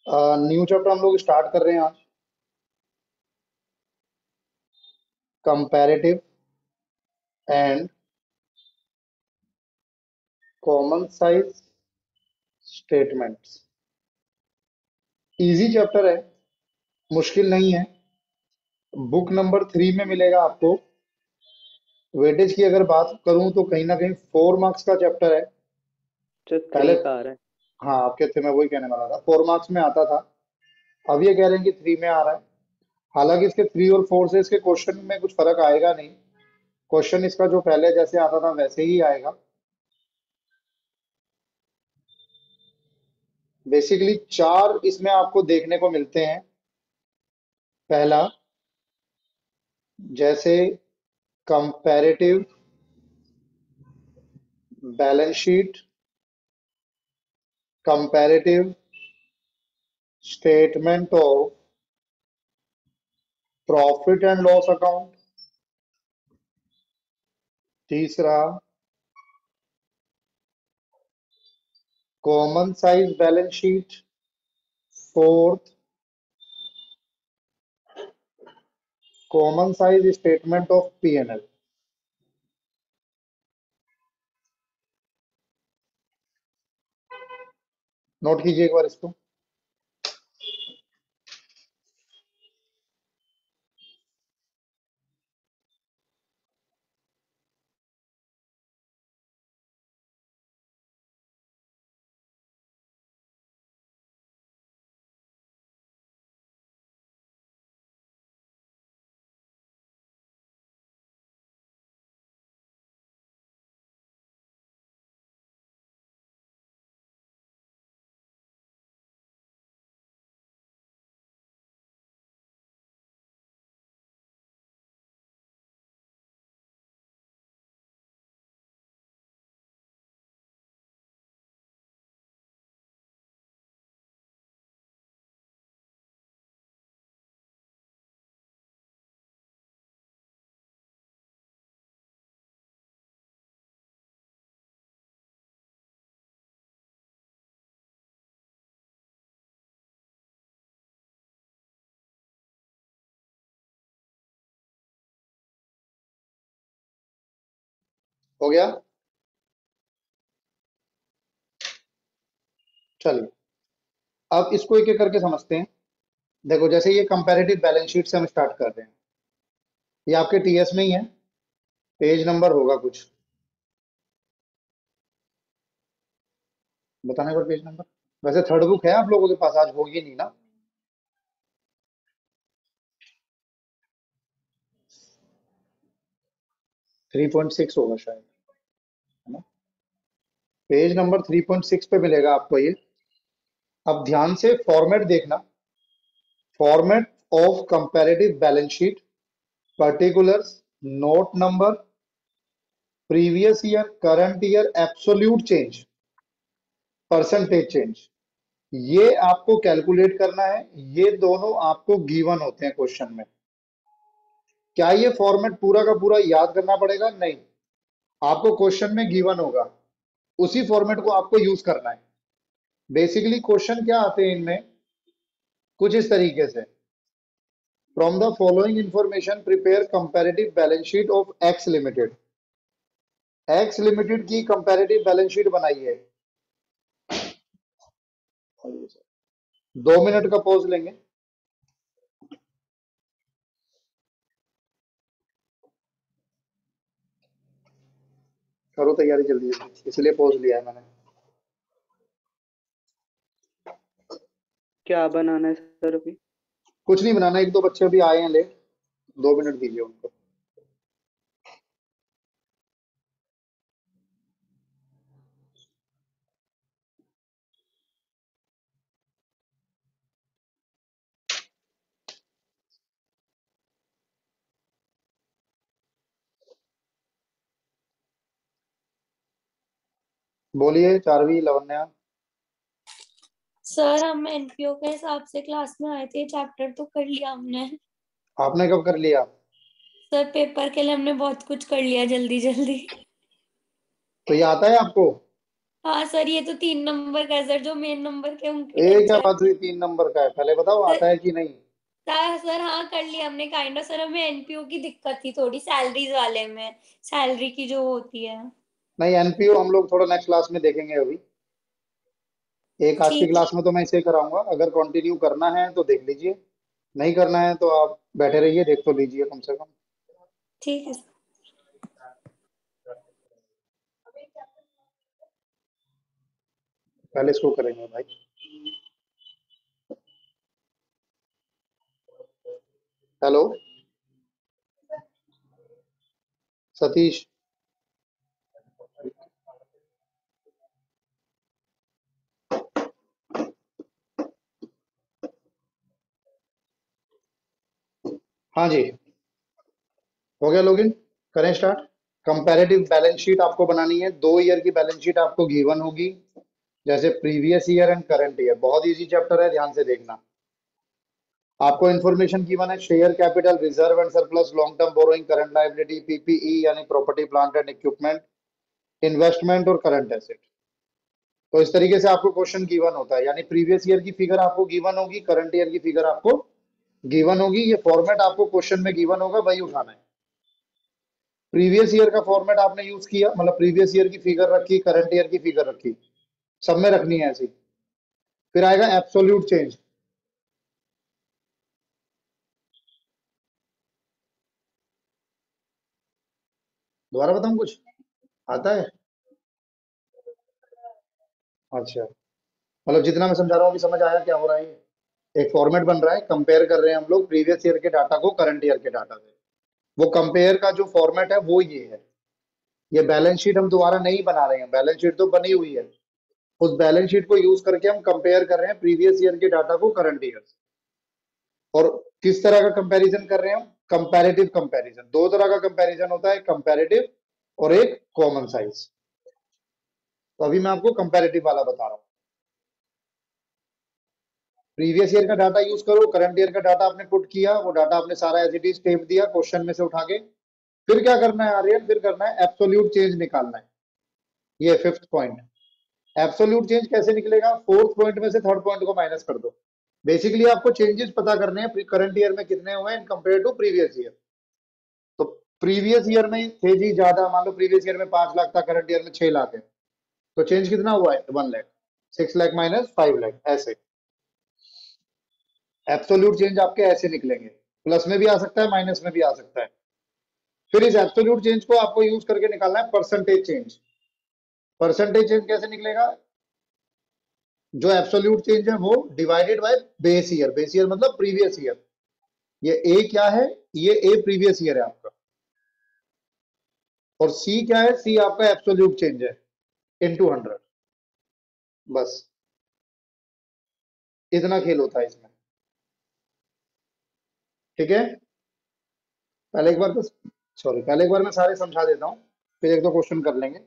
New chapter हम लोग start कर रहे हैं आज। Comparative and common size statements. Easy chapter है, मुश्किल नहीं है। बुक नंबर 3 में मिलेगा आपको। वेटेज की अगर बात करूं तो कहीं ना कहीं 4 मार्क्स का चैप्टर है। जो पहले 3 का आ रहा है। हाँ, आपके थे, मैं वही कहने वाला था, 4 मार्क्स में आता था। अब ये कह रहे हैं कि 3 में आ रहा है। हालांकि इसके 3 और 4 से इसके क्वेश्चन में कुछ फर्क आएगा नहीं। क्वेश्चन इसका जो पहले जैसे आता था वैसे ही आएगा। बेसिकली 4 इसमें आपको देखने को मिलते हैं। पहला, जैसे comparative balance sheet, comparative statement of profit and loss account. तीसरा, common size balance sheet. Fourth, common size statement of P and L. Note कीजिए एक बार इसको। हो गया? चलिए, अब इसको एक एक करके समझते हैं। देखो, जैसे ये कंपैरेटिव बैलेंस शीट से हम स्टार्ट कर रहे हैं। ये आपके टीएस में ही है। पेज नंबर होगा कुछ, बताने पर पेज नंबर। वैसे थर्ड बुक है आप लोगों के पास, आज होगी नहीं ना? 3.6 होगा शायद, है ना? पेज नंबर 3.6 पे मिलेगा आपको ये। अब ध्यान से फॉर्मेट देखना। Format of comparative balance sheet, particulars, note number, previous year, current year, absolute change, percentage change. ये आपको कैलकुलेट करना है। ये दोनों आपको गिवन होते हैं क्वेश्चन में। क्या ये फॉर्मेट पूरा का पूरा याद करना पड़ेगा? नहीं। आपको क्वेश्चन में गिवन होगा, उसी फॉर्मेट को आपको यूज करना है। बेसिकली क्वेश्चन क्या आते हैं इनमें, कुछ इस तरीके से। From the following information prepare comparative balance sheet of x limited. X limited की कंपैरेटिव बैलेंस शीट बनाई है। 2 मिनट का पॉज लेंगे। करो तैयारी जल्दी जल्दी, इसलिए पॉज लिया है मैंने। क्या बनाना है सर अभी? कुछ नहीं बनाना, एक दो बच्चे अभी आए हैं लेट। 2 मिनट दीजिए उनको। बोलिए चारवी, लवन्या। सर हम एनपीओ के हिसाब से क्लास में आए थे, चैप्टर तो कर लिया हमने। आपने कब कर लिया? सर पेपर के लिए हमने बहुत कुछ कर लिया जल्दी जल्दी। तो ये आता है आपको? हाँ सर, ये तो 3 नंबर का है सर, जो मेन नंबर के उनकी ये क्या टेंशन। बात हुई 3 नंबर का है? पहले बताओ आता है कि नहीं। सर हाँ कर लिया हमने काइंड ऑफ। सर हमें एनपीओ की दिक्कत थी थोड़ी, सैलरीज वाले में, सैलरी की जो होती है। नहीं, एनपीओ हम लोग थोड़ा नेक्स्ट क्लास में देखेंगे। अभी एक आज की ठीक है। क्लास में तो मैं इसे कराऊंगा, अगर कंटिन्यू करना है तो देख लीजिए, नहीं करना है तो आप बैठे रहिए, देख तो लीजिए कम से कम। ठीक है सर। पहले इसको करेंगे भाई। हेलो सतीश। हाँ जी, हो गया लॉगिन। करें स्टार्ट। कंपैरेटिव बैलेंस शीट आपको बनानी है, 2 ईयर की बैलेंस शीट आपको गिवन होगी, जैसे previous year and current year. बहुत इजी चैप्टर है, ध्यान से देखना। आपको इन्फॉर्मेशन गिवन है, share capital, reserve and surplus, long term borrowing, current liability, PPE यानी property plant and equipment, investment और करंट एसेट। तो इस तरीके से आपको क्वेश्चन गिवन होता है, यानी प्रीवियस ईयर की फिगर आपको गिवन होगी, करंट ईयर की फिगर आपको गिवन होगी। ये फॉर्मेट आपको क्वेश्चन में गिवन होगा, वही उठाना है। प्रीवियस ईयर का फॉर्मेट आपने यूज किया, मतलब प्रीवियस ईयर की फिगर रखी, करंट ईयर की फिगर रखी, सब में रखनी है ऐसी। फिर आएगा एब्सोल्यूट चेंज। दोबारा बताऊं कुछ आता है? अच्छा, मतलब जितना मैं समझा रहा हूँ कि समझ आया क्या हो रहा है। एक फॉर्मेट बन रहा है, कंपेयर कर रहे हैं हम लोग प्रीवियस ईयर के डाटा को करंट ईयर के डाटा से। वो कंपेयर का जो फॉर्मेट है वो ये है। ये बैलेंस शीट हम दोबारा नहीं बना रहे हैं, बैलेंस शीट तो बनी हुई है। उस बैलेंस शीट को यूज करके हम कंपेयर कर रहे हैं प्रीवियस ईयर के डाटा को करंट ईयर से। और किस तरह का कंपैरिजन कर रहे हैं हम? Comparative comparison. दो तरह का कंपैरिजन होता है, कंपैरेटिव और एक कॉमन साइज। तो अभी मैं आपको कंपैरेटिव वाला बता रहा हूँ। प्रीवियस ईयर का डाटा यूज करो, करंट ईयर का डाटा आपने पुट किया, वो डाटा आपने सारा एज इट इज टेप दिया क्वेश्चन में से उठा के। फिर क्या करना है आर्यन? फिर करना है एब्सोल्यूट चेंज निकालना है। ये फिफ्थ पॉइंट। एब्सोल्यूट चेंज कैसे निकलेगा? फोर्थ पॉइंट में से थर्ड पॉइंट को माइनस कर दो। बेसिकली आपको चेंजेस पता करने हैं करंट ईयर में कितने हुए in compare to previous year. तो प्रीवियस ईयर में थे जी ज्यादा, मान लो प्रीवियस ईयर में 5 लाख था, करंट ईयर में 6 लाख है, तो चेंज कितना हुआ है? 1 लाख। 6 लाख माइनस 5 लाख, ऐसे एब्सोल्यूट चेंज आपके ऐसे निकलेंगे। प्लस में भी आ सकता है, माइनस में भी आ सकता है। फिर इस एब्सोल्यूट चेंज को आपको यूज करके निकालना है परसेंटेज चेंज। परसेंटेज चेंज कैसे निकलेगा? जो एब्सोल्यूट चेंज है वो divided by base year. Base year मतलब प्रीवियस ईयर। ये ए क्या है? ये ए प्रीवियस ईयर है आपका। और सी क्या है? सी आपका एब्सोल्यूट चेंज है, इनटू 100। बस इतना खेल होता है इसमें। ठीक है, पहले एक बार तो, सॉरी, पहले एक बार मैं सारे समझा देता हूँ, फिर एक दो क्वेश्चन कर लेंगे।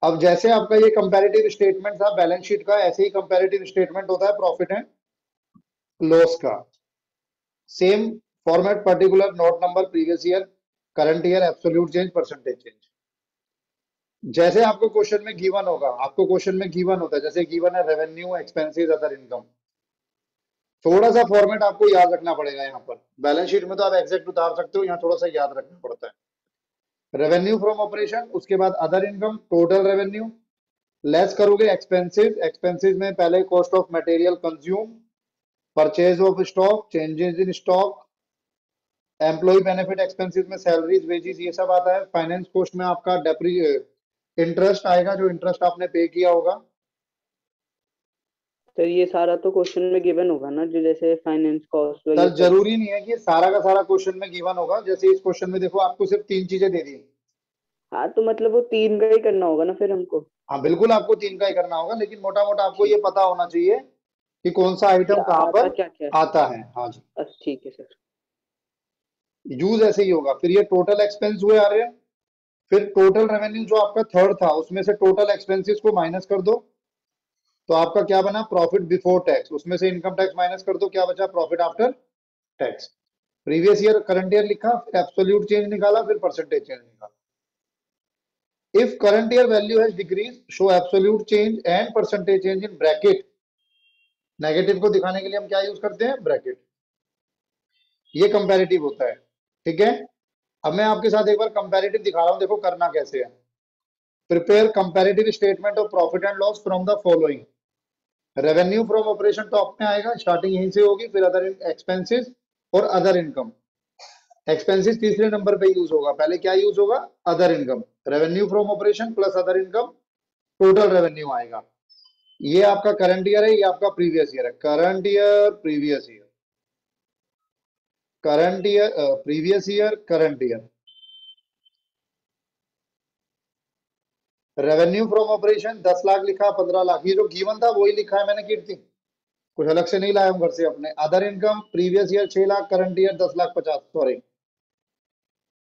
अब जैसे आपका ये कंपैरेटिव स्टेटमेंट था बैलेंस शीट का, ऐसे ही कंपैरेटिव स्टेटमेंट होता है प्रॉफिट एंड लॉस का। Same format, particular, note number, previous year, current year, absolute change, percentage change. जैसे आपको क्वेश्चन में गिवन होगा, आपको क्वेश्चन में गिवन होता है, जैसे गिवन है रेवेन्यू, एक्सपेंसेस, अदर इनकम। थोड़ा सा फॉर्मेट आपको याद रखना पड़ेगा यहाँ पर। बैलेंस शीट में तो आप एग्जैक्ट उतार सकते हो, यहाँ थोड़ा सा याद रखना पड़ता है। रेवेन्यू फ्रॉम ऑपरेशन, उसके बाद other income, total revenue, less करोगे एक्सपेंसेस। एक्सपेंसेस में पहले cost of material consume, purchase of stock, changes in stock, employ benefit expenses में सैलरीज, वेजेस, ये सब आता है। फाइनेंस कॉस्ट में आपका डेप्री इंटरेस्ट आएगा, जो इंटरेस्ट आपने पे किया होगा। सर ये सारा तो क्वेश्चन में गिवन होगा ना, जो जैसे फाइनेंस कॉस्ट और ये सर सब। जरूरी नहीं है कि सारा का सारा क्वेश्चन में गिवन होगा। जैसे इस क्वेश्चन में देखो, आपको सिर्फ 3 चीजें दे दी। हाँ तो मतलब वो तीन का ही करना होगा ना फिर हमको, हाँ बिल्कुल, आपको 3 का ही करना होगा, लेकिन मोटा मोटा आपको ये पता होना चाहिए कि कौन सा कि आइटम कहाँ आता पर क्या क्या है। आता है। हाँ जी, बस ठीक है सर। यूज ऐसे ही होगा। फिर ये टोटल एक्सपेंस हुए आ रहे हैं। फिर टोटल रेवेन्यू जो आपका थर्ड था, उसमें से टोटल एक्सपेंसेस को माइनस कर दो, तो आपका क्या बना? Profit before tax. उसमें से इनकम टैक्स माइनस कर दो, क्या बचा? Profit after tax. Previous year, current year लिखा, फिर एब्सोल्यूट चेंज निकाला, फिर परसेंटेज चेंज निकाला। If current year value has decreased, show absolute change and percentage change in bracket. Negative को दिखाने के लिए हम क्या यूज करते हैं? ब्रैकेट। ये कंपैरेटिव होता है, ठीक है। अब मैं आपके साथ एक बार कंपैरेटिव दिखा रहा हूं, देखो करना कैसे है। Prepare comparative statement of profit and loss from the following. Revenue from operation top में आएगा, स्टार्टिंग यहीं से होगी, फिर अदर एक्सपेंसेस और अदर इनकम। एक्सपेंसेस तीसरे नंबर पे यूज होगा, पहले क्या यूज होगा? Other income. Revenue from operation plus other income, total revenue आएगा। ये आपका करंट ईयर है, ये आपका प्रीवियस ईयर है। Current year, previous year, current year, previous year, current year. Revenue from operation 10 lakh लिखा, 15 लाख, ये जो गिवन था वही लिखा है मैंने कीर्ति, कुछ अलग से नहीं लाया हूं घर से अपने। Other income previous year 6 lakh, current year 10 lakh 50, sorry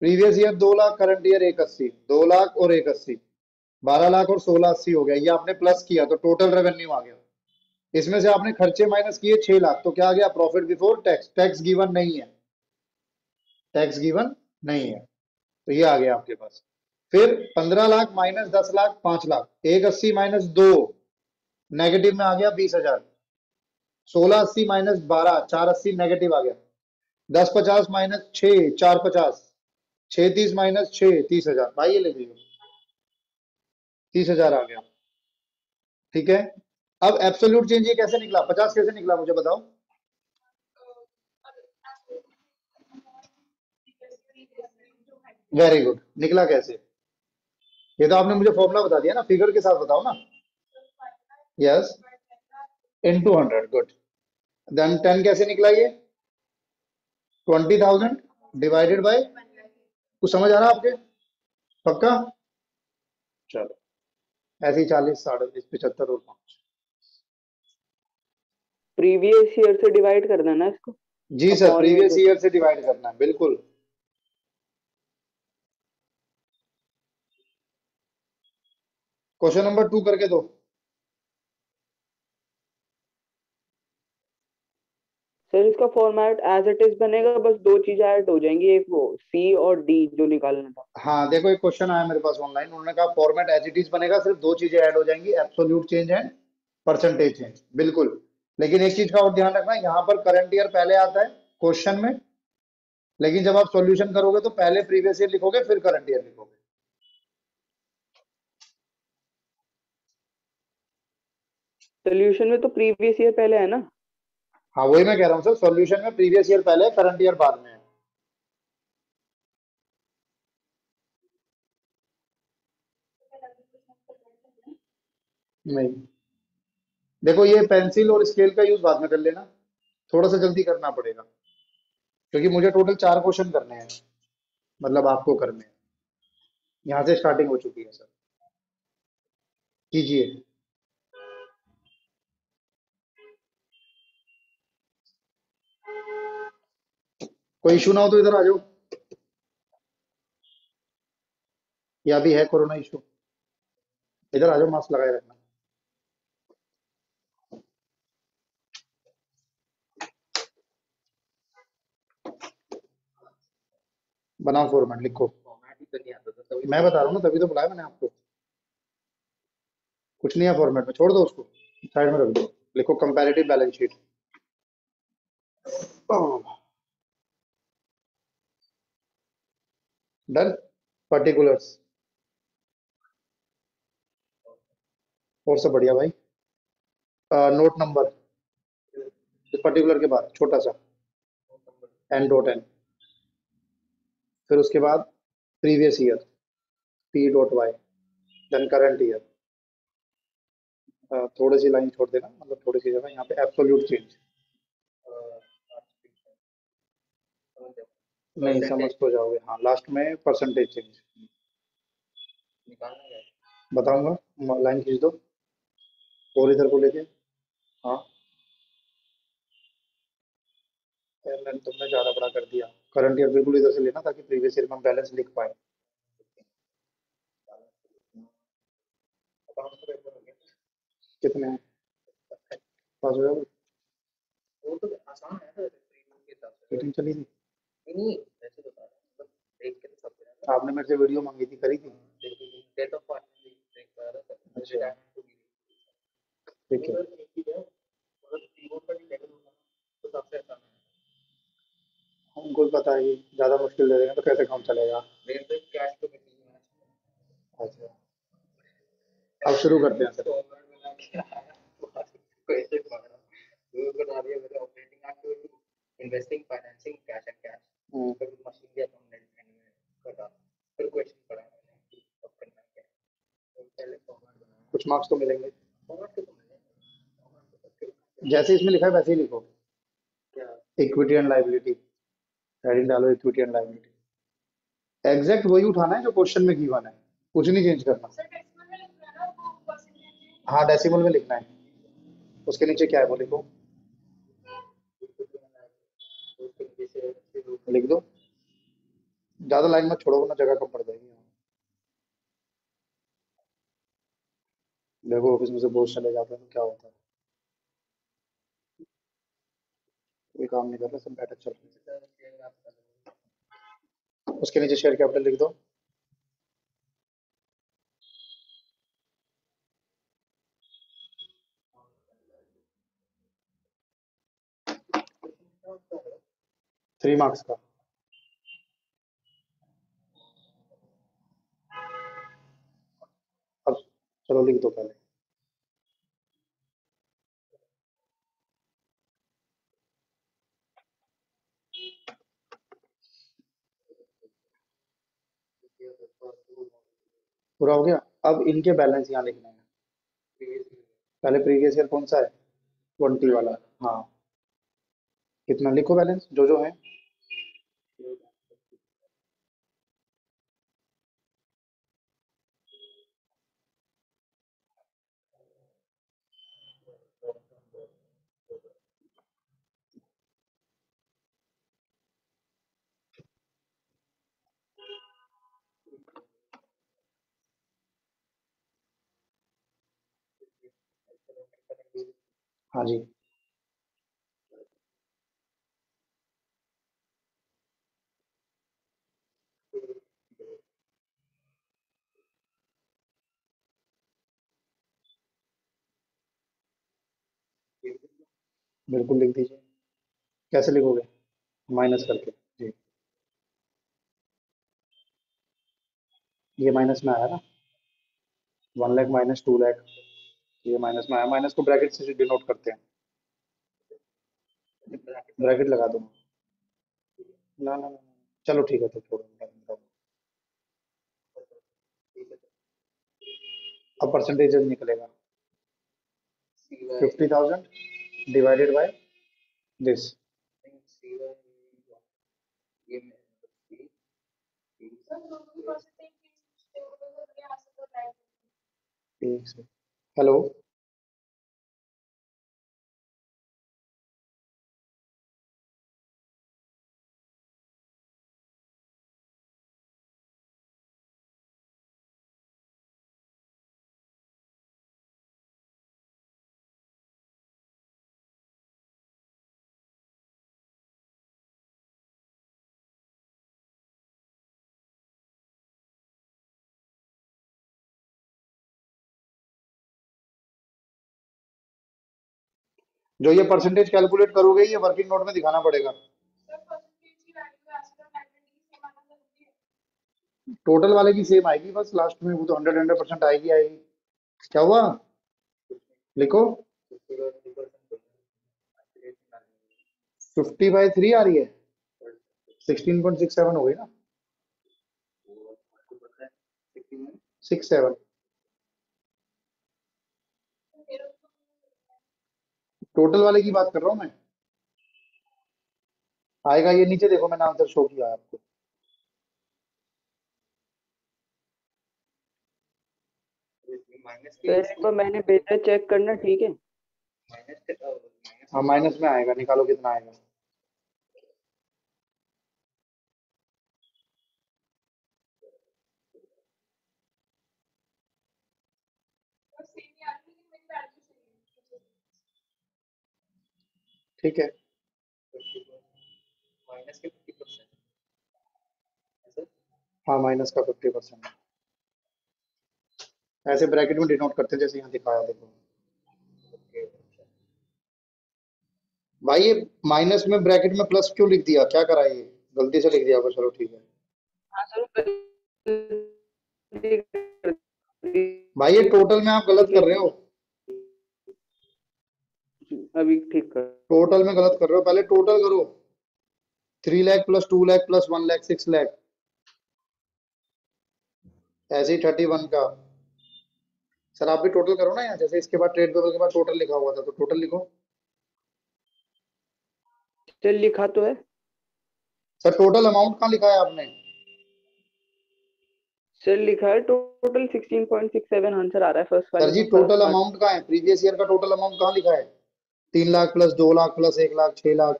previous year 2 lakh, current year 180, 2 lakh और 180, 12 लाख और 1680 हो गया। ये आपने प्लस किया तो टोटल रेवेन्यू आ गया। इसमें से आपने खर्चे माइनस किए 6 लाख, तो क्या आ गया? Profit before tax. Tax given नहीं है, टैक्स गिवन नहीं है, तो ये आ गया आपके पास। फिर 15 lakh minus 10 lakh 5 lakh, 180 minus 2, negative में आ गया 20,000। 1680 माइनस 12, 480 नेगेटिव आ गया। 1050 माइनस 6, 450, 630 माइनस 6, 30,000। भाई ये ले लीजिए, 30,000 आ गया, ठीक है। अब एब्सोल्यूट चेंज ये कैसे निकला? 50 कैसे निकला मुझे बताओ। वेरी गुड, निकला कैसे? ये तो आपने मुझे फॉर्मूला बता दिया ना, फिगर के साथ बताओ ना। Yes, into 100, good. देन 10 कैसे निकला ये? 20,000 डिवाइडेड बाय, कुछ समझ आ रहा आपके? पक्का? चलो, ऐसे ही 40, 37, 75 और 5। प्रीवियस ईयर से डिवाइड कर देना इसको। जी सर, अपॉन प्रीवियस में ईयर से डिवाइड करना है, बिल्कुल। क्वेश्चन नंबर 2 करके दो। सर इसका फॉर्मेट एज इट इज बनेगा, बस दो चीजें ऐड हो जाएंगी, एक वो सी और डी जो निकालना था। हाँ देखो, एक क्वेश्चन आया मेरे पास ऑनलाइन, उन्होंने कहा फॉर्मेट एज इट इज बनेगा, सिर्फ दो चीजें ऐड हो जाएंगी, absolute change and percentage change, बिल्कुल। लेकिन एक चीज का और ध्यान रखना, यहाँ पर करंट ईयर पहले आता है क्वेश्चन में, लेकिन जब आप सॉल्यूशन करोगे तो पहले प्रीवियस ईयर लिखोगे फिर करंट ईयर लिखोगे। सोल्यूशन में तो प्रीवियस ईयर पहले है ना। हाँ वही मैं कह रहा हूँ सर, सॉल्यूशन में प्रीवियस ईयर पहले है, करंट ईयर बाद में है। नहीं, देखो ये पेंसिल और स्केल का यूज बाद में कर लेना, थोड़ा सा जल्दी करना पड़ेगा, क्योंकि मुझे टोटल 4 क्वेश्चन करने हैं, मतलब आपको करने हैं। यहाँ से स्टार्टिंग हो चुकी है सर, कीजिए। कोई इशू ना हो तो इधर आ जाओ, या भी है कोरोना इशू? इधर आ जाओ, मास्क लगाए रखना। बनाओ फॉर्मेट, लिखो। मैं बता रहा हूँ ना, तभी तो बुलाया मैंने आपको। कुछ नहीं है फॉर्मेट में, छोड़ दो उसको, साइड में रख दो। लिखो comparative balance sheet. Done. Particulars, और सब बढ़िया भाई। नोट नंबर, पर्टिकुलर के बाद छोटा सा एन डॉट एन, फिर उसके बाद previous year P dot Y, then current year. थोड़ी सी लाइन छोड़ देना, मतलब थोड़ी सी जगह यहाँ पे एब्सोल्यूट चेंज। नहीं समझ तो जाओगे, हाँ लास्ट में परसेंटेज चेंज बताऊंगा, लाइन खींच दो और इधर को लेके। हाँ, मैंने तुमने ज्यादा बड़ा कर दिया। करंट ईयर बिल्कुल इधर से लेना, ताकि प्रीवियस ईयर में हम बैलेंस लिख पाए। कितने हैं? पास हो जाओगे? मीटिंग चली थी, आपने मेरे से वीडियो मांगी थी, करी थी? डेट ऑफ पार्टनर देख पा रहा था। अच्छा रिटायरमेंट को भी ठीक है। अगर एक ही है मतलब कीबोर्ड का भी लेवल होगा तो सबसे आसान है। हमको भी पता है कि ज्यादा मुश्किल दे देंगे तो कैसे काम चलेगा। मेरे पे कैश तो किसी में अच्छा अब शुरू करते हैं सर। फॉरवर्ड मिला के आया कैसे पकड़ा वो बता दिया मेरे operating activity investing financing cash and cash फिर मशीन के अकाउंट में करा फिर क्वेश्चन पढ़ा मैंने कि अब करना क्या है। तो पहले फॉरवर्ड बनाया कुछ मार्क्स तो मिलेंगे। फॉरवर्ड के तो मिले फॉरवर्ड तो जैसे इसमें लिखा है वैसे ही लिखो। क्या इक्विटी एंड लायबिलिटी हेडिंग डालो इक्विटी एंड लायबिलिटी। एग्जैक्ट वही उठाना है जो क्वेश्चन में गिवन है, कुछ नहीं चेंज करना। हाँ डेसिमल में लिखना है। उसके नीचे क्या है वो लिखो, उसके नीचे से लिख दो। ज्यादा लाइन मत छोड़ो वरना जगह कम पड़ जाएगी। देखो ऑफिस में से बोझ चले जाते हैं तो क्या होता है। कोई काम नहीं कर रहा, सब बैठक चल रही है। उसके नीचे शेयर कैपिटल लिख दो। थ्री मार्क्स का। अब चलो लिख दो पहले। पूरा हो गया। अब इनके बैलेंस यहाँ लिखने हैं। पहले प्रीवियस ईयर कौन सा है, 20 वाला। हाँ कितना लिखो बैलेंस जो जो है। हाँ जी बिल्कुल लिख दीजिए। कैसे लिखोगे, माइनस करके जी। ये माइनस में आया ना, 1 लाख माइनस 2 लाख, ये माइनस में आया। माइनस को ब्रैकेट से डिनोट करते हैं। ब्रैकेट लगा दो। ना ना ना ना। चलो ठीक है तो छोड़ो बताओ। अब परसेंटेज निकलेगा 50,000 डिवाइडेड बाय दिस। एक से हेलो जो ये परसेंटेज कैलकुलेट करोगे ये वर्किंग नोट में दिखाना पड़ेगा। टोटल वाले की सेम आएगी, बस लास्ट में वो तो 100% आएगी आएगी। क्या हुआ लिखो। 50/3 आ रही है, 16.67 हो गई ना, 67। टोटल वाले की बात कर रहा हूँ मैं। आएगा ये नीचे देखो, मैंने आंसर शो किया है आपको। फिर एक बार मैंने भेजा चेक करना, ठीक है। हाँ माइनस में आएगा, निकालो कितना आएगा। ठीक है हाँ माइनस का 50%। ऐसे ब्रैकेट में डिनोट करते हैं जैसे यहाँ दिखाया देखो ओके भाई। ये माइनस में ब्रैकेट में प्लस क्यों लिख दिया, क्या करा ये, गलती से लिख दिया होगा, चलो ठीक है। हाँ सर, भाई ये टोटल में आप गलत कर रहे हो, अभी ठीक कर। टोटल में गलत कर रहे हो, पहले टोटल करो। 3 लाख प्लस 2 लाख प्लस 1 लाख 6 लाख, ऐसे ही 31 का। सर आप भी टोटल करो ना यहाँ, जैसे इसके बाद ट्रेड पेबल के बाद टोटल लिखा हुआ था तो टोटल लिखो। चल लिखा तो है सर टोटल अमाउंट कहाँ लिखा है आपने? सर, लिखा है टोटल 16.67 आंसर आ रहा है फर्स्ट सर वाले जी में, फर्स्ट टोटल पार्ट। अमाउंट कहाँ है, प्रीवियस ईयर का टोटल अमाउंट कहाँ लिखा है? 3 लाख प्लस 2 लाख प्लस 1 लाख 6 लाख,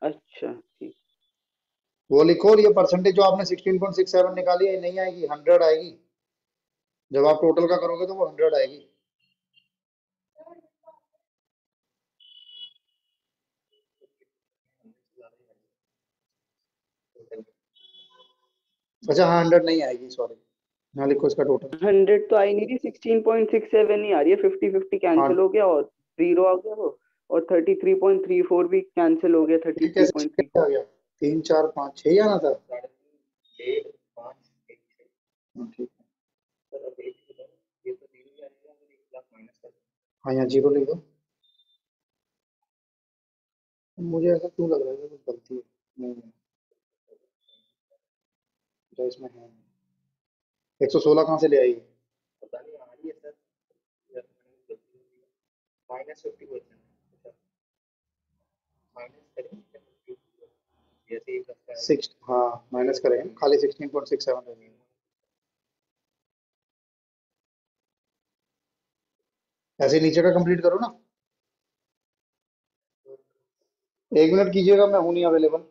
अच्छा ठीक। वो लिखो। और ये परसेंटेज जो आपने 16.67 निकाली है, नहीं आएगी, 100 आएगी। जब आप टोटल का करोगे तो वो 100 आएगी। अच्छा हाँ 100 नहीं आएगी, सॉरी। यहाँ लिखो इसका टोटल। 100 तो आई नहीं रही, 16.67 ही आ रही है। 50-50 हाँ कैंसिल हो गया और 0 आ गया वो, और 33.34 भी कैंसिल हो गया ये कैसे 33.3। छह आ गया? 3 4 5 6 ही आना था। 6 5 1 6। ठीक है। सर अब एक बताओ, ये तो 0 ही आएगा, अगर 1 लाख माइनस कर। हाँ यहाँ 0 लिख दो। मुझे ऐसा क्यों लग रहा है कि कुछ गलती है, नहीं है, जो इसमें है। 116 कहाँ से ले आई? पता नहीं आ रही है सर, माइनस 50%। माइनस करें जैसे ही लगता है। 6, हाँ माइनस करें, खाली 16.67 रहेगी। ऐसे नीचे का कंप्लीट करो ना। 1 मिनट कीजिएगा, मैं हूँ नहीं अवेलेबल।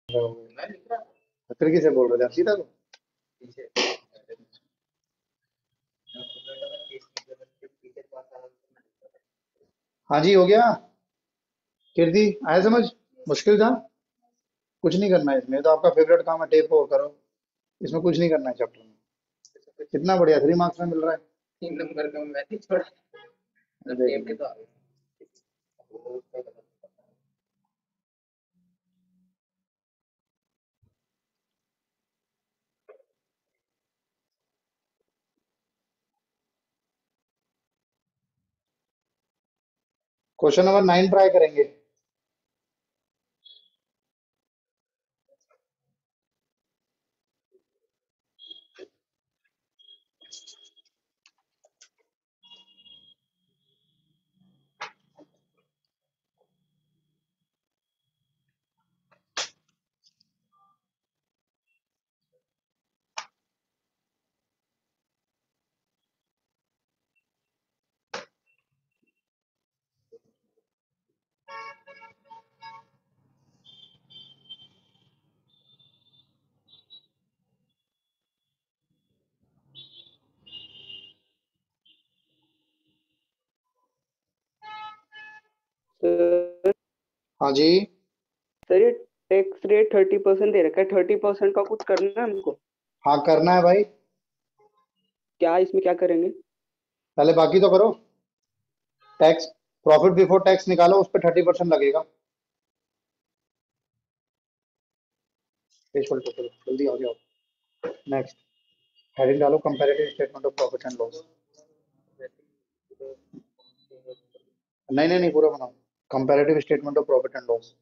मैं लिख रहा था फिर किसे बोल रहे थे आप, सीधा को? पीछे। पीछे पास आ रहा था, मैं लिख रहा था। हाँ जी हो गया। कीर्ति आया समझ? मुश्किल था? कुछ नहीं करना है इसमें, तो आपका फेवरेट काम है, टेप ओवर करो। इसमें कुछ नहीं करना है चैप्टर में। कितना बढ़िया 3 मार्क्स में मिल रहा है। 3 नंबर का मैं नहीं छोड़ा, मतलब टेप के तो आ गए। वो उसका गलत था। क्वेश्चन नंबर 9 ट्राई करेंगे। सर हाँ जी, सर ये टैक्स रेट 30% दे रखा है, 30% का कुछ करना है हमको? हाँ करना है भाई, क्या इसमें क्या करेंगे? पहले बाकी तो करो। टैक्स, प्रॉफिट बिफोर टैक्स निकालो, उस पर 30% लगेगा। पेज पलटो, चलो जल्दी आ जाओ। नेक्स्ट हेडिंग डालो, comparative statement of profit and loss. नहीं नहीं नहीं, पूरा बनाओ, comparative statement of profit and loss.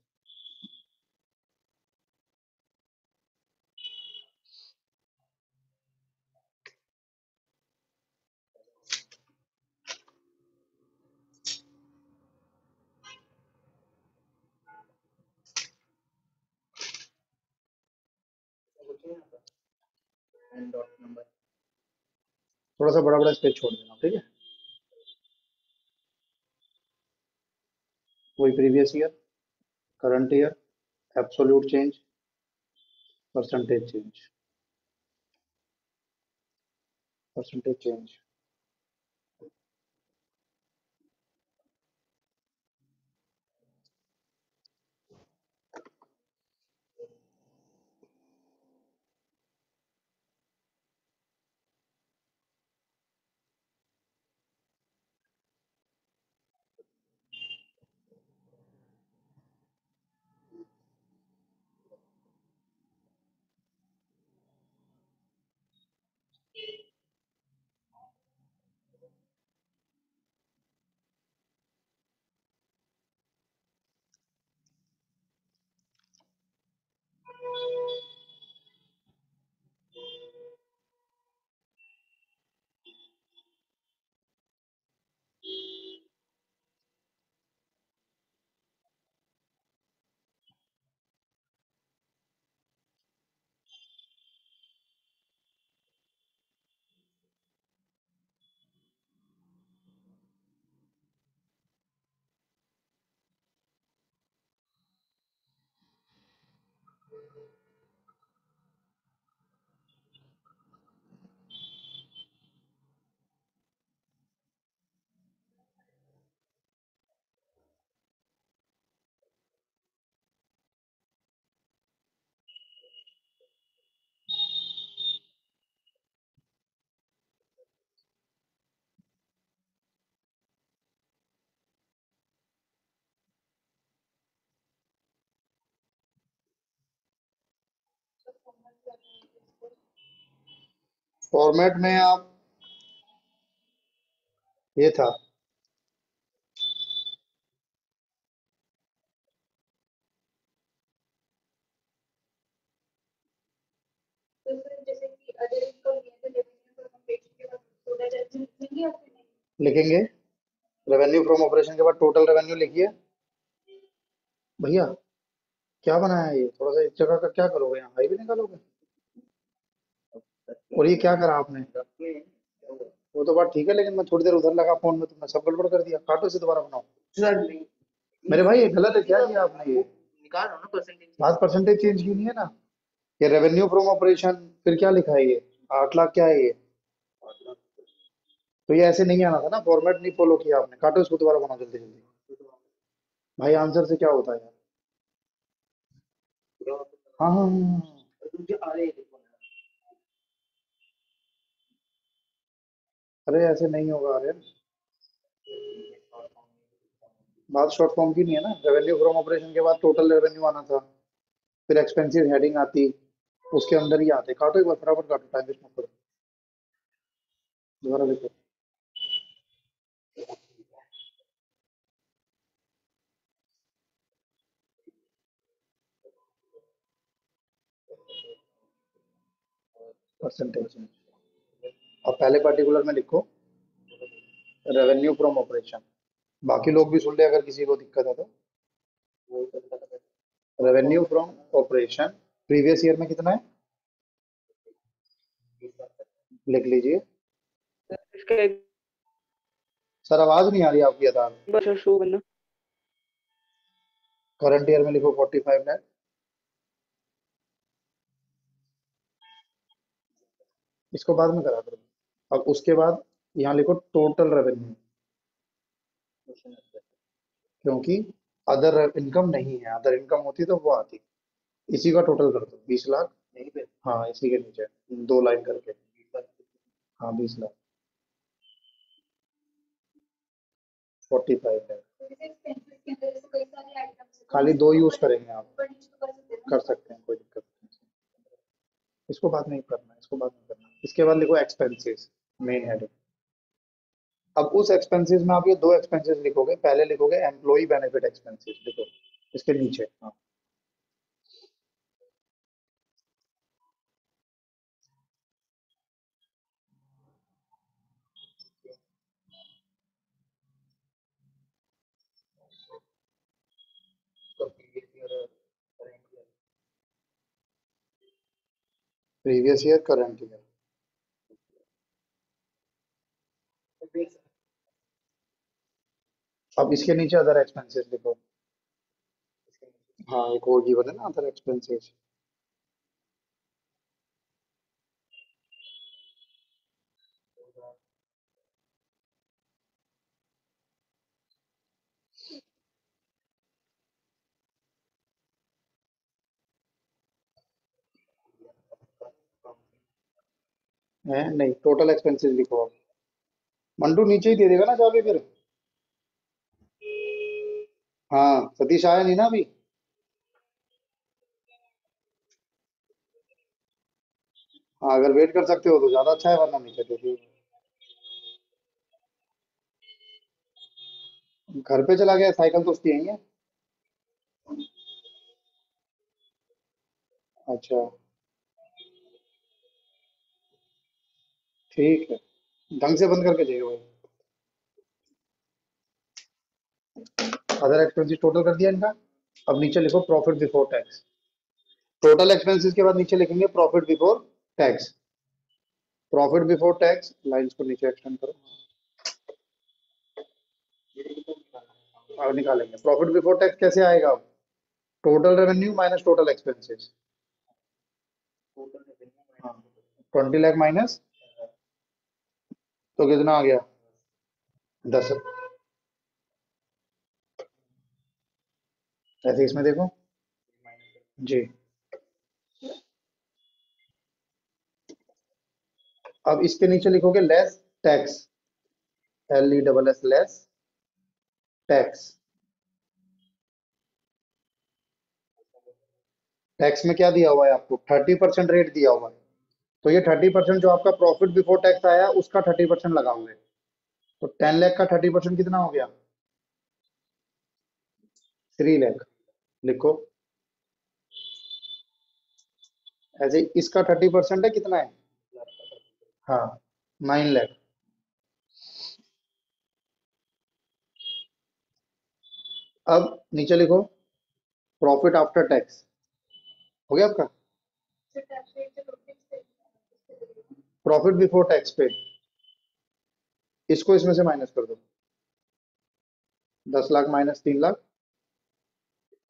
And dot number थोड़ा सा बड़ा बड़ा स्पेस छोड़ देना, ठीक है। वही previous year, current year, absolute change, percentage change, percentage change. Format में आप, ये था, लिखेंगे रेवेन्यू फ्रॉम ऑपरेशन के बाद टोटल रेवेन्यू लिखिए। भैया क्या बनाया है ये, थोड़ा सा इस जगह का क्या करोगे, यहाँ हाई भी निकालोगे। और ये क्या करा आपने, वो तो बात ठीक है, लेकिन मैं थोड़ी देर उधर लगा फोन में, तुमने सब गड़बड़ कर दिया। काटो से दोबारा बनाओ। सर नहीं, मेरे भाई ये गलत है, क्या किया आपने ये। निकाल रहा हूँ ना परसेंटेज। बात परसेंटेज चेंज की नहीं है ना, ये रेवेन्यू फ्रॉम ऑपरेशन, फिर क्या लिखा है ये, 8 लाख क्या है ये। तो ये ऐसे नहीं आना था ना, फॉर्मेट नहीं फॉलो किया आपने। काटो इसको, दोबारा बनाओ जल्दी जल्दी। भाई आंसर से क्या होता है यार। हाँ हाँ हाँ, हाँ। मुझे आ रहे हैं। अरे ऐसे नहीं होगा, अरे बात शॉर्ट फॉर्म की नहीं है ना। रेवेन्यू फ्रॉम ऑपरेशन के बाद टोटल रेवेन्यू आना था, फिर एक्सपेंसिव हेडिंग आती, उसके अंदर ही आते। काटो एक बार, फटाफट काटो, टाइम वेस्ट मत करो। दोबारा देखो, परसेंटेज। अब पहले पर्टिकुलर में लिखो रेवेन्यू फ्रॉम ऑपरेशन, बाकी लोग भी सुन ले अगर किसी को दिक्कत है तो। Revenue from operation previous year में कितना है लिख लीजिए। इसका एक सर आवाज नहीं आ रही आपकी अदा। बार शो करना। करंट ईयर में लिखो 45 लाख। इसको बाद में करा करो। अब उसके बाद यहाँ लिखो टोटल रेवेन्यू, क्योंकि अदर इनकम नहीं है, अदर इनकम होती तो वो आती। इसी का टोटल कर दो 20 लाख। नहीं पे हाँ इसी के नीचे 2 लाइन करके। हाँ 20 लाख, 45 लाख। खाली 2 यूज करेंगे आप, कर सकते हैं, कोई दिक्कत नहीं। इसको बात नहीं करना, इसको बात नहीं करना। इसके बाद लिखो एक्सपेंसेस, मेन हेडिंग। अब उस एक्सपेंसेस में आप ये 2 एक्सपेंसेस लिखोगे। पहले लिखोगे एम्प्लॉय बेनिफिट एक्सपेंसेस, लिखो इसके नीचे। हाँ तो previous year current previous year current year. Year अब इसके नीचे अदर एक्सपेंसेस लिखो। इसके नीचे हाँ एक और गिवन है ना, अदर एक्सपेंसेस। होगा। है नहीं, टोटल एक्सपेंसेस लिखो आप। मंटू नीचे ही दे देगा ना चाबी फिर। हाँ सतीश आया नहीं ना अभी। हाँ अगर वेट कर सकते हो तो ज्यादा अच्छा है, वरना नीचे दे दीजिए। घर पे चला गया, साइकिल तो उसकी यही है। अच्छा ठीक है, ढंग से बंद करके जाइए भाई। अदर एक्सपेंसेस टोटल कर दिया इनका। अब नीचे लिखो profit before tax. Total expenses के बाद नीचे लिखेंगे profit before tax. Profit before tax, lines को नीचे एक्सटेंड करो। ये इनको निकालना है। अब निकालेंगे प्रॉफिट बिफोर टैक्स कैसे आएगा। अब total revenue minus total expenses. Total revenue हाँ माइनस 20 लाख माइनस, तो कितना आ गया 10। ऐसे इसमें देखो माइनस जी। अब इसके नीचे लिखोगे less tax, LESS less tax. Tax में क्या दिया हुआ है आपको, 30% रेट दिया हुआ है। तो ये 30% जो आपका प्रॉफिट बिफोर टैक्स आया उसका 30% लगाओगे। तो 10 लाख का 30% कितना हो गया, 3 लाख। लिखो ऐसे ही इसका 30% है, कितना है, हाँ 9 लाख। अब नीचे लिखो प्रॉफिट आफ्टर टैक्स। हो गया आपका प्रॉफिट बिफोर टैक्स पे, इसको इसमें से माइनस कर दो। 10 लाख माइनस 3 लाख।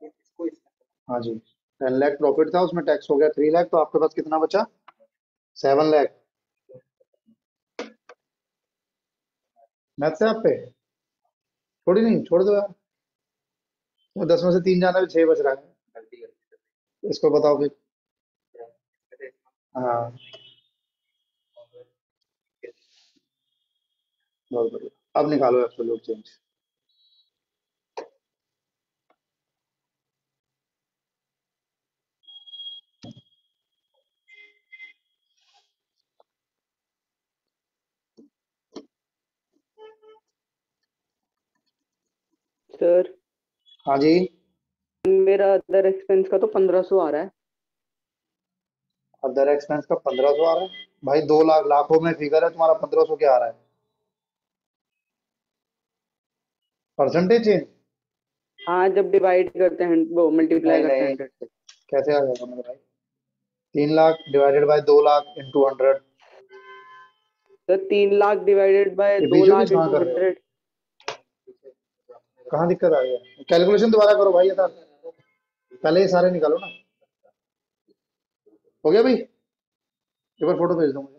इसको इसमें हाँ जी, 10 लाख प्रॉफिट था, उसमें टैक्स हो गया 3 लाख, तो आपके पास कितना बचा, 7 लाख। मैथ से आप पे थोड़ी नहीं, छोड़ दो यार। वो 10 में से 3 जाना है, 6 बच रहा है। गलती कर इसको बताओ फिर। दी। हाँ बहुत बढ़िया, अब निकालो एब्सोल्यूट चेंज। सर हाँ जी, मेरा अदर एक्सपेंस का तो 1500 आ रहा है। अदर एक्सपेंस का 1500 आ रहा है। भाई 2 लाख, लाखों में फिगर है तुम्हारा, 1500 क्या आ रहा है, परसेंटेज चेंज। हाँ जब डिवाइड करते हैं वो मल्टीप्लाई नहीं करते हैं नहीं, 100 से। कैसे आ जाएगा मेरे भाई, 3 lakh divided by 2 lakh into 100। Sir 3 lakh divided by ये दो बीचों बीच लाख कहाँ इंटू कर रहे हो, 100। कहाँ दिक्कत आ रही है, कैलकुलेशन दोबारा करो भाई, ये था पहले ये सारे निकालो ना। हो गया भाई, एक बार फोटो भेज दो मुझे।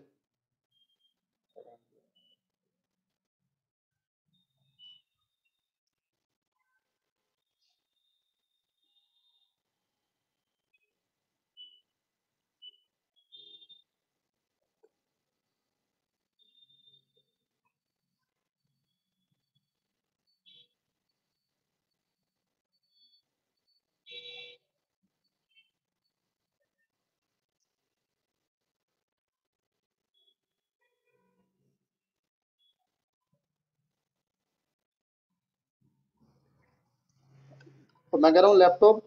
तो मैं कह रहा हूँ लैपटॉप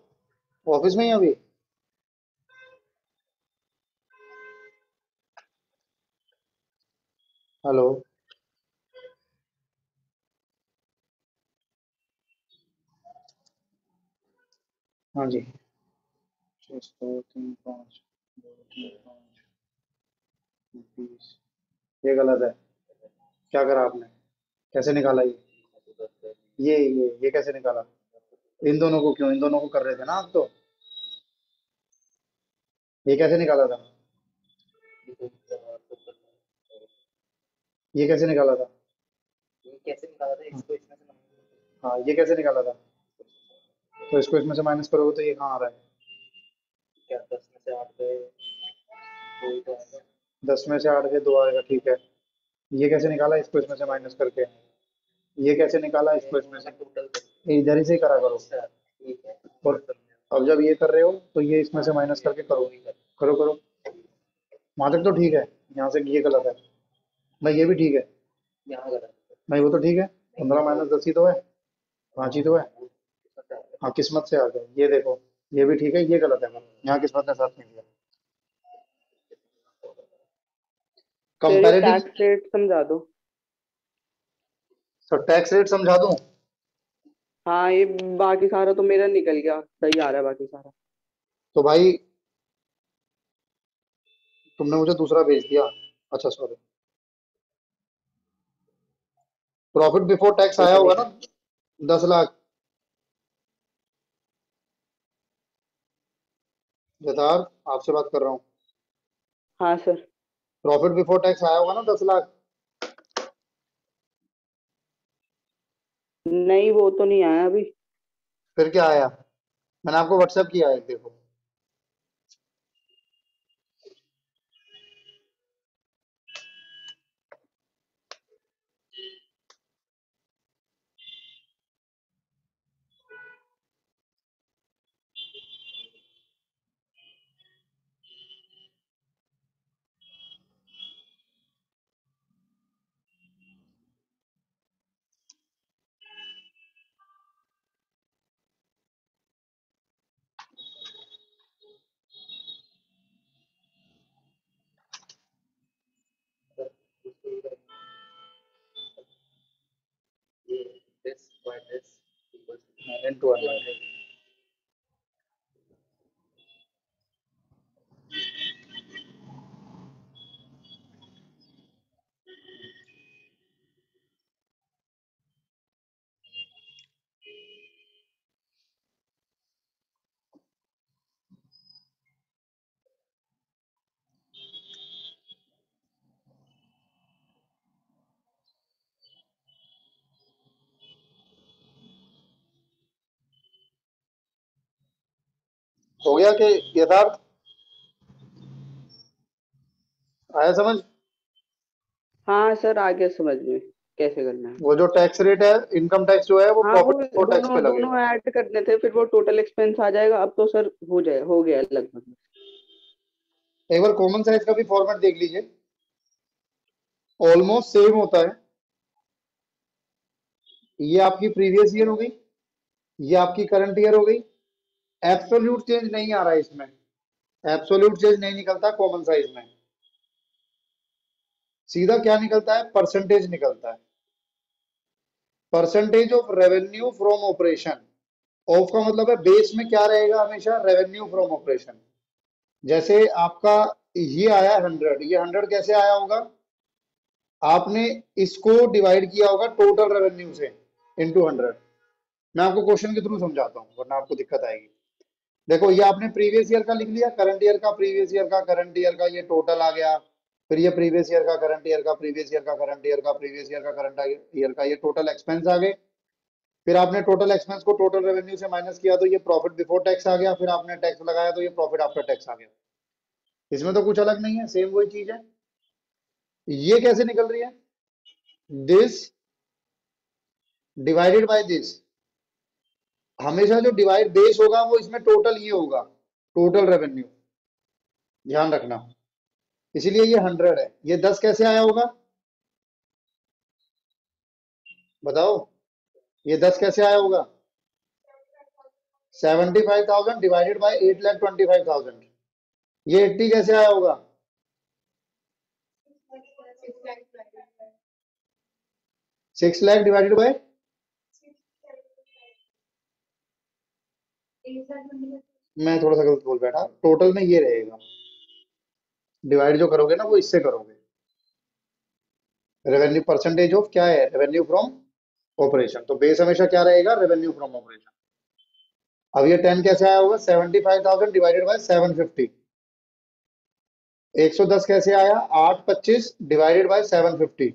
ऑफिस में ही है अभी। हेलो। हाँ जी। 6 2 3 5 2 3 5 20। ये गलत है। क्या करा आपने? कैसे निकाला ये कैसे निकाला? इन दोनों को क्यों? इन दोनों को कर रहे थे ना आप तो। ये कैसे निकाला था? ये कैसे निकाला था? ये कैसे निकाला था इसको इसमें से हाँ, ये कैसे निकाला था? तो इसको इसमें से माइनस करोगे तो ये कहाँ आ रहा है? क्या 10 में से 8 गए 2 ही तो आएगा 10 में से 8 के 2 आएगा, ठीक है। ये कैसे निकाला इसको इसमें से माइनस करके? ये कैसे निकाला इसको इसमें से? टोटल ये इधर ही से ही करा करो। ठीक है और अब जब ये कर रहे हो तो ये इसमें से माइनस करके करो। करो करो। वहां तक तो ठीक है, यहाँ से ये गलत है। भाई ये भी ठीक है। यहाँ गलत भाई वो तो ठीक है, 15 माइनस 10 ही तो है, 5 ही तो है। हाँ किस्मत से आ गए, ये देखो ये भी ठीक है, ये गलत है। यहाँ किस्मत ने साथ नहीं दिया। सर ये कंपैरेटिव। टैक्स रेट समझा दो। तो टैक्स रेट समझा दूं? हाँ ये बाकी सारा तो मेरा निकल गया, सही आ रहा है बाकी सारा। तो भाई तुमने मुझे दूसरा भेज दिया। अच्छा सॉरी। प्रॉफिट बिफोर टैक्स आया होगा ना 10 लाख। यथार्थ आपसे बात कर रहा हूँ। हाँ सर। प्रॉफिट बिफोर टैक्स आया होगा ना 10 लाख। नहीं वो तो नहीं आया अभी। फिर क्या आया? मैंने आपको व्हाट्सएप किया है, देखो। ये this by this equals into 100। हो गया कि यथार्थ आया समझ? हाँ सर आ गया समझ में कैसे करना है। वो जो टैक्स रेट है, इनकम टैक्स जो है वो हाँ वो प्रॉफिट बिफोर टैक्स पे दोनों दोनों लगेगा। ऐड करने थे, फिर वो टोटल एक्सपेंस आ जाएगा। अब तो सर हो गया लगभग। एक बार कॉमन साइज का भी फॉर्मेट देख लीजिए, ऑलमोस्ट सेम होता है। ये आपकी प्रीवियस ईयर हो गई, ये आपकी करंट ईयर हो गई। एब्सोल्यूट चेंज नहीं आ रहा है इसमें, एब्सोल्यूट चेंज नहीं निकलता कॉमन साइज में। सीधा क्या निकलता है? परसेंटेज निकलता है। Percentage of revenue from operation. Of का मतलब है बेस में क्या रहेगा हमेशा? Revenue from operation. जैसे आपका ये आया 100, ये 100 कैसे आया होगा? आपने इसको डिवाइड किया होगा टोटल रेवेन्यू से इंटू 100। मैं आपको क्वेश्चन के थ्रू समझाता हूँ वरना आपको दिक्कत आएगी। देखो ये आपने प्रीवियस ईयर का लिख लिया, करंट ईयर का, प्रीवियस ईयर का, करंट ईयर का, ये टोटल आ गया। फिर ये प्रीवियस ईयर का, करंट ईयर का, प्रीवियस ईयर का, करंट ईयर का, प्रीवियस ईयर का, करंट ईयर का, ये टोटल एक्सपेंस आ गए। फिर आपने टोटल एक्सपेंस को टोटल रेवेन्यू से माइनस किया तो ये प्रॉफिट बिफोर टैक्स आ गया। फिर आपने टैक्स लगाया तो ये प्रॉफिट आफ्टर टैक्स आ गया। इसमें तो कुछ अलग नहीं है, सेम वही चीज है। ये कैसे निकल रही है? This divided by this. हमेशा जो डिवाइड बेस होगा वो इसमें टोटल ये होगा, टोटल रेवेन्यू। ध्यान रखना। इसीलिए ये 100 है। ये 10 कैसे आया होगा? बताओ, ये 10 कैसे आया होगा? 75,000 डिवाइडेड बाय 8,25,000। ये 80 कैसे आया होगा? 6 लाख डिवाइडेड बाय, मैं थोड़ा सा गलत बोल बैठा, टोटल में ये रहेगा, डिवाइड जो करोगे ना वो इससे करोगे। रेवेन्यू परसेंटेज ऑफ क्या है? Revenue from operation. तो बेस हमेशा क्या रहेगा? Revenue from operation. अब ये 10 कैसे आया होगा? 75,000 डिवाइडेड बाय 750। 110 कैसे आया? 825 डिवाइडेड बाय 750।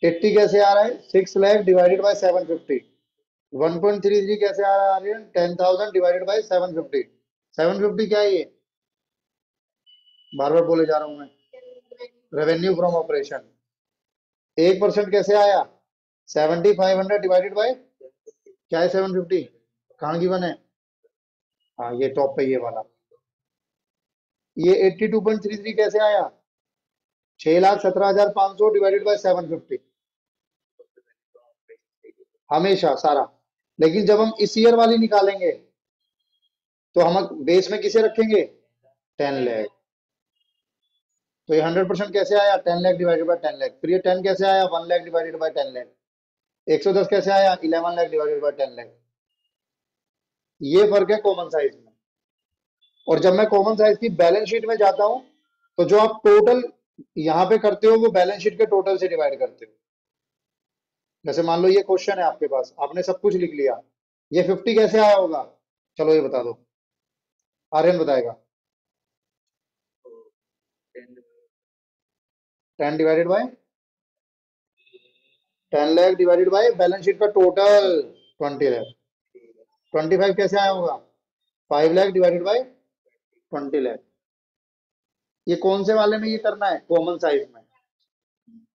80 कैसे आ रहा है? 6 लाख डिवाइडेड बाय 750। 1.33 कैसे आ रहा है? 10,000 डिवाइडेड बाय 750। 750 क्या है ये? बार बार बोले जा रहा हूं मैं, रेवेन्यू फ्रॉम ऑपरेशन। 1% कैसे आया? 7500 डिवाइडेड बाय क्या है? 750। कहाँ गिवन है? हाँ, ये टॉप पे ये वाला। ये 82.33 कैसे आया? 6,17,500 डिवाइडेड बाय 750। हमेशा सारा। लेकिन जब हम इस ईयर वाली निकालेंगे तो हम बेस में किसे रखेंगे? 10 लाख। तो ये 100% कैसे आया? 10 लाख डिवाइडेड बाय 10 लाख। फिर ये 10 कैसे आया? 1 लाख डिवाइडेड बाय 10 लाख। 110 कैसे आया? 11 लाख डिवाइडेड बाय 10 लाख। ये फर्क है कॉमन साइज में। और जब मैं कॉमन साइज की बैलेंस शीट में जाता हूं तो जो आप टोटल यहां पे करते हो वो बैलेंस शीट के टोटल से डिवाइड करते हो। जैसे मान लो ये क्वेश्चन है आपके पास, आपने सब कुछ लिख लिया, ये 50 कैसे आया होगा? चलो ये बता दो, आर्यन बताएगा। 10 divided by 10 lakh divided by balance sheet का टोटल 20 लाख। 25 कैसे आया होगा? 5 लाख डिवाइडेड बाय 20 लाख। ये कौन से वाले में ये करना है? कॉमन साइज में।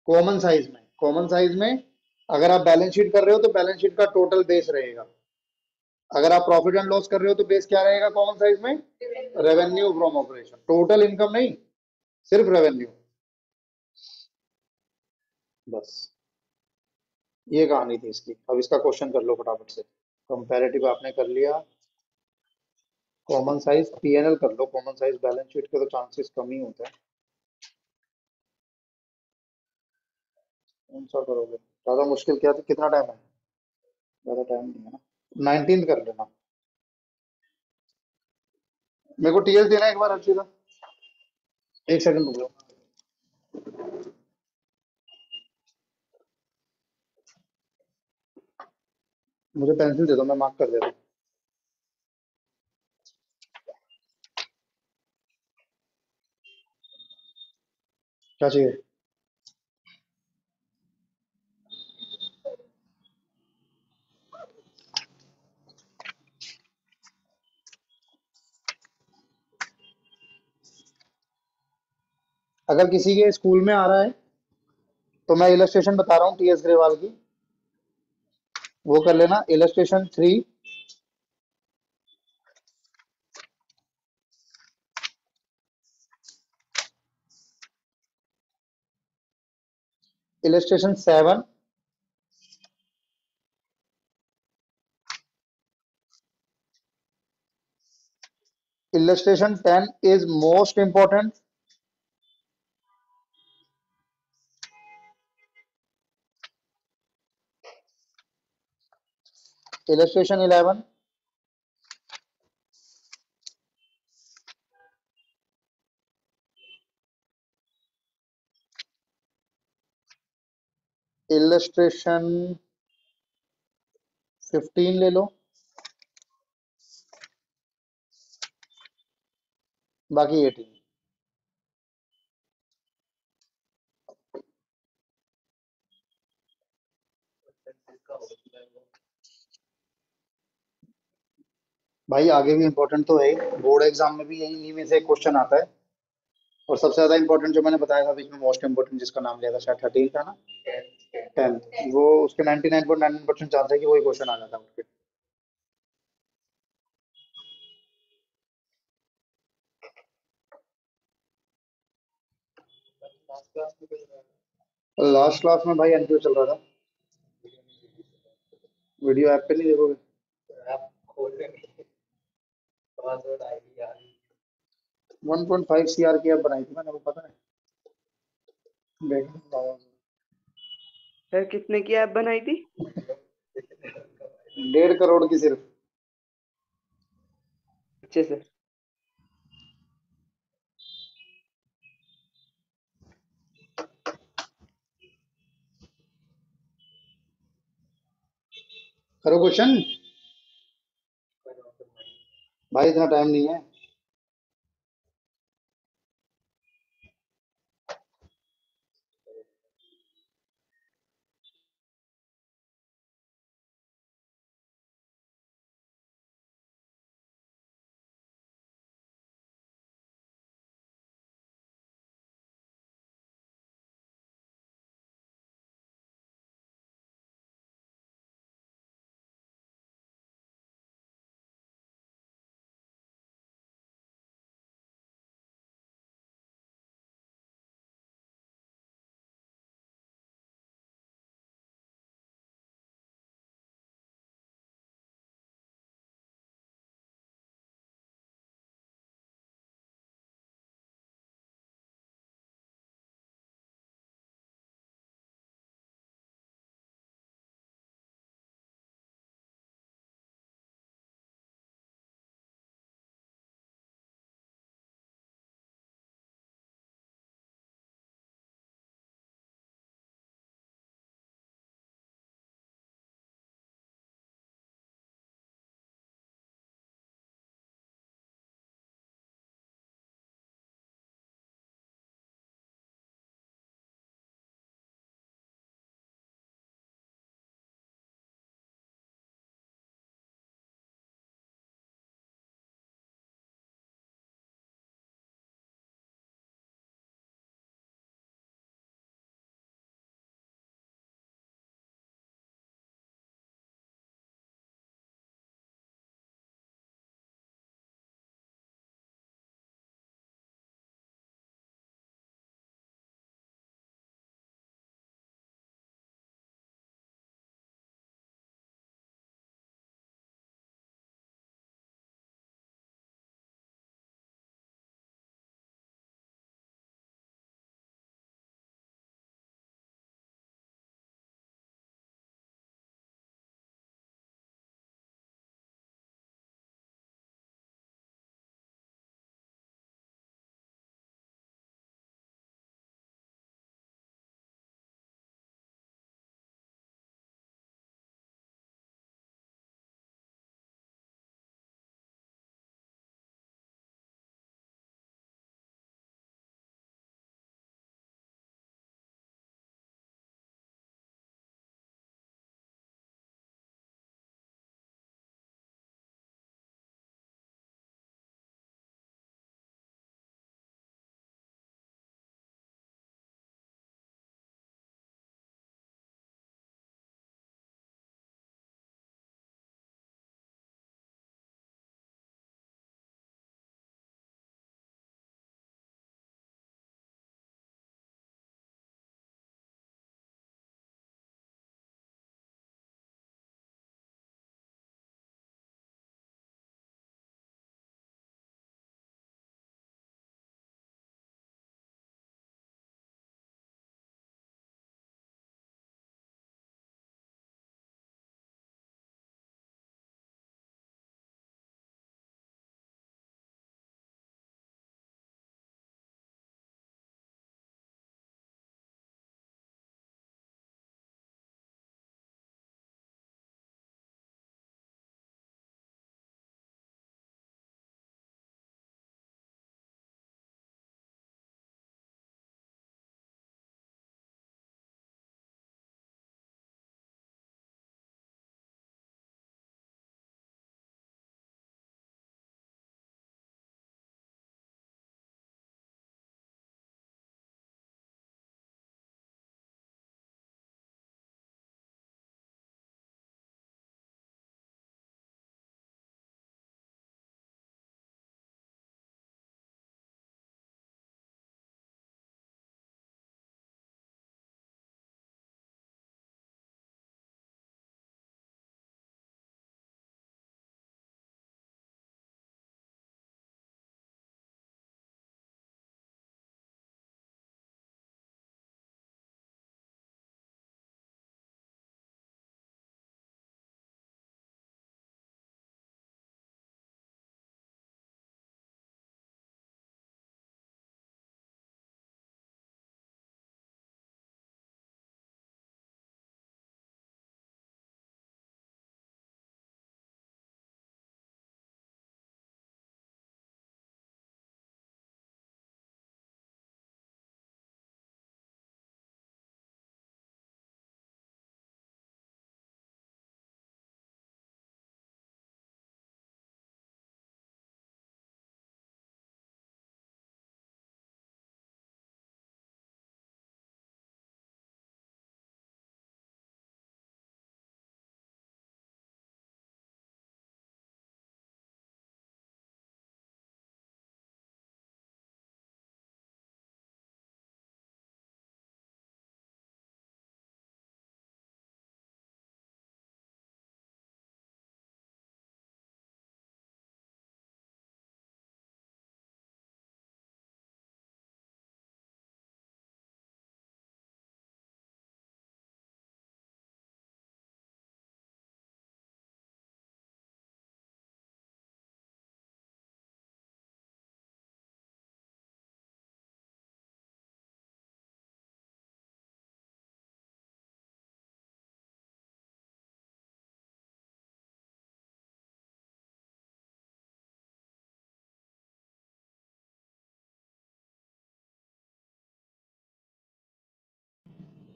कॉमन साइज में, कॉमन साइज में अगर आप बैलेंस शीट कर रहे हो तो बैलेंस शीट का टोटल बेस रहेगा। अगर आप प्रॉफिट एंड लॉस कर रहे हो तो बेस क्या रहेगा कॉमन साइज में? Revenue from operation. Total income नहीं, सिर्फ रेवेन्यू। बस ये कहानी थी इसकी। अब इसका क्वेश्चन कर लो फटाफट से। कंपैरेटिव आपने कर लिया, कॉमन साइज पीएनएल कर लो। कॉमन साइज बैलेंस शीट के तो चांसेस कम ही होते हैं। कौन सा करोगे? ज्यादा मुश्किल क्या? कितना टाइम है? ज्यादा टाइम नहीं है ना। 19 कर लेना। मेरे को टीएस देना है एक बार हर चीज का। एक सेकंड रुक जाओ। मुझे पेंसिल दे दो, मैं मार्क कर देता हूँ। क्या चाहिए? अगर किसी के स्कूल में आ रहा है तो मैं इलस्ट्रेशन बता रहा हूँ टीएस ग्रेवाल की, वो कर लेना। Illustration 3, illustration 7, illustration 10 is most important. Illustration 11, illustration 15 ले लो, बाकी 18। भाई आगे भी इंपॉर्टेंट तो है ही, बोर्ड एग्जाम में भी यही इन्हीं में से क्वेश्चन आता है। और सबसे ज्यादा इंपॉर्टेंट जो मैंने बताया था बीच में, मोस्ट इंपॉर्टेंट जिसका नाम लिया था शायद 13 था ना, 10, वो उसके 99.99% चांस है कि वही क्वेश्चन आ जाता है उसके। लास्ट क्लास में भाई एनपीओ चल रहा था। वीडियो ऐप पे नहीं देखोगे? पासवर्ड आईडी यार 1.5 CR की ऐप बनाई थी मैंने, वो पता है। देखना बताओ। सर कितने की ऐप बनाई थी? 1.5 करोड़ की सिर्फ। अच्छे सर। करो क्वेश्चन। भाई इतना टाइम नहीं है।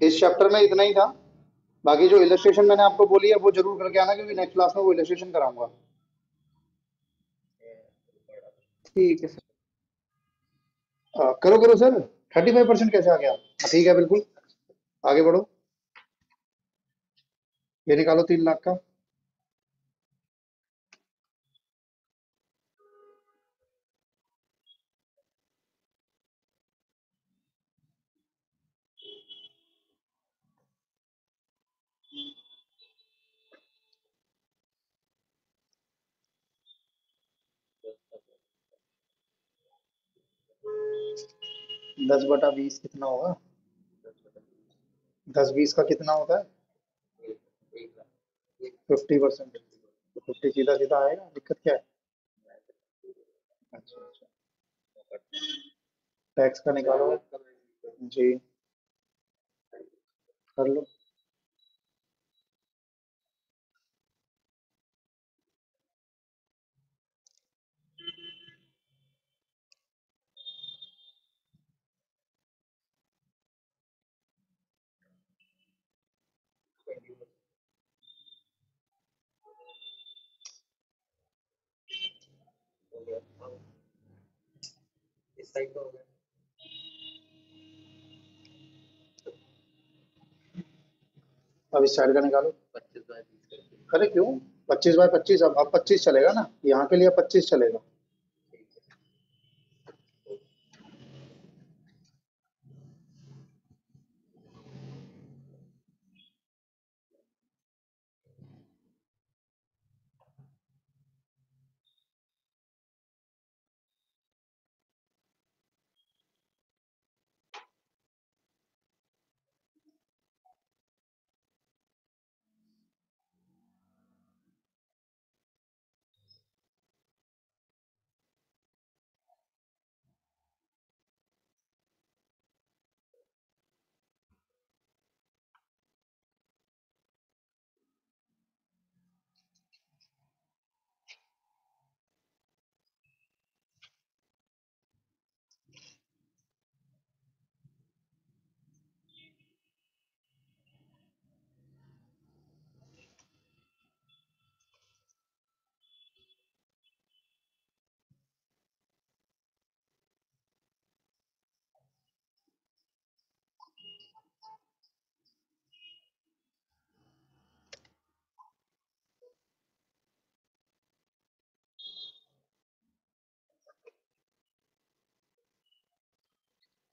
इस चैप्टर में इतना ही था। बाकी जो इलस्ट्रेशन मैंने आपको बोली है वो जरूर करके आना, क्योंकि नेक्स्ट क्लास में वो इलस्ट्रेशन कराऊंगा। ठीक है सर। करो करो सर। 35% कैसे आ गया? ठीक है बिल्कुल, आगे बढ़ो। ये निकालो 3 लाख का। दस बटा 20 कितना होगा? 10 20 का कितना होता है? 50%। तो 50 सीधा सीधा आएगा, दिक्कत क्या है? अच्छा अच्छा, टैक्स का निकालो जी, कर लो। इस साइड का हो गया। अब इस साइड का निकालो। 25/20। अरे क्यों 25/25? अब 25 चलेगा ना, यहाँ के लिए 25 चलेगा।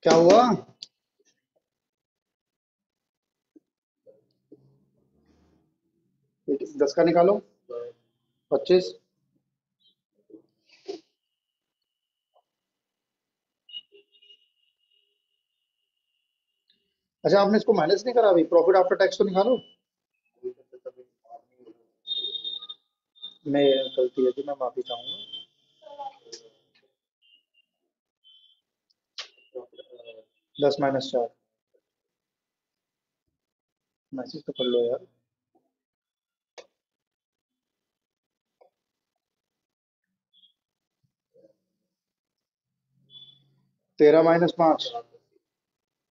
क्या हुआ? दस का निकालो। 25। अच्छा, आपने इसको माइनस नहीं करा अभी? प्रॉफिट आफ्टर टैक्स तो निकालो। मैं गलती है जी, मैं माफी चाहूंगा। 10 - 4। मैसेज तो कर लो यार। 13 - 5।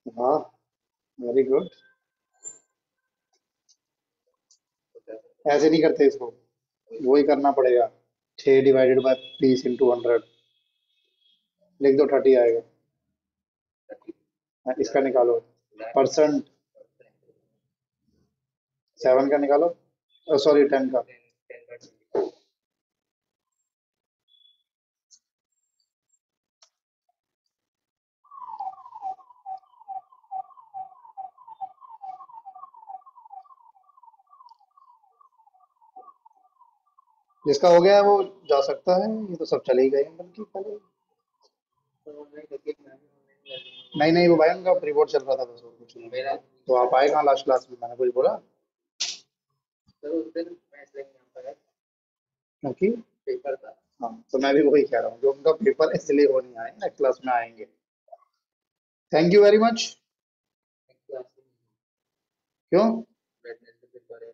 हाँ, वेरी गुड। ऐसे नहीं करते इसको, वही करना पड़ेगा। 6/20/30 × 100। लिख दो, 30 आएगा। हाँ, इसका निकालो। परसेंट 7 का निकालो, सॉरी 10 का। जिसका हो गया है वो जा सकता है, ये तो सब चले ही गए हैं बल्कि पहले। नहीं नहीं, वो भाई उनका प्री बोर्ड चल रहा था बस, और कुछ नहीं। मेरा तो आप आए कहाँ लास्ट क्लास में? मैंने कुछ बोला? सर उस दिन मैं इसलिए नहीं आ पाया, क्योंकि पेपर था। हाँ, तो मैं भी वही कह रहा हूँ, जो उनका पेपर है इसलिए वो नहीं आए, नेक्स्ट क्लास में आएंगे। Thank you very much. Class क्यों? वेडनेसडे पेपर है,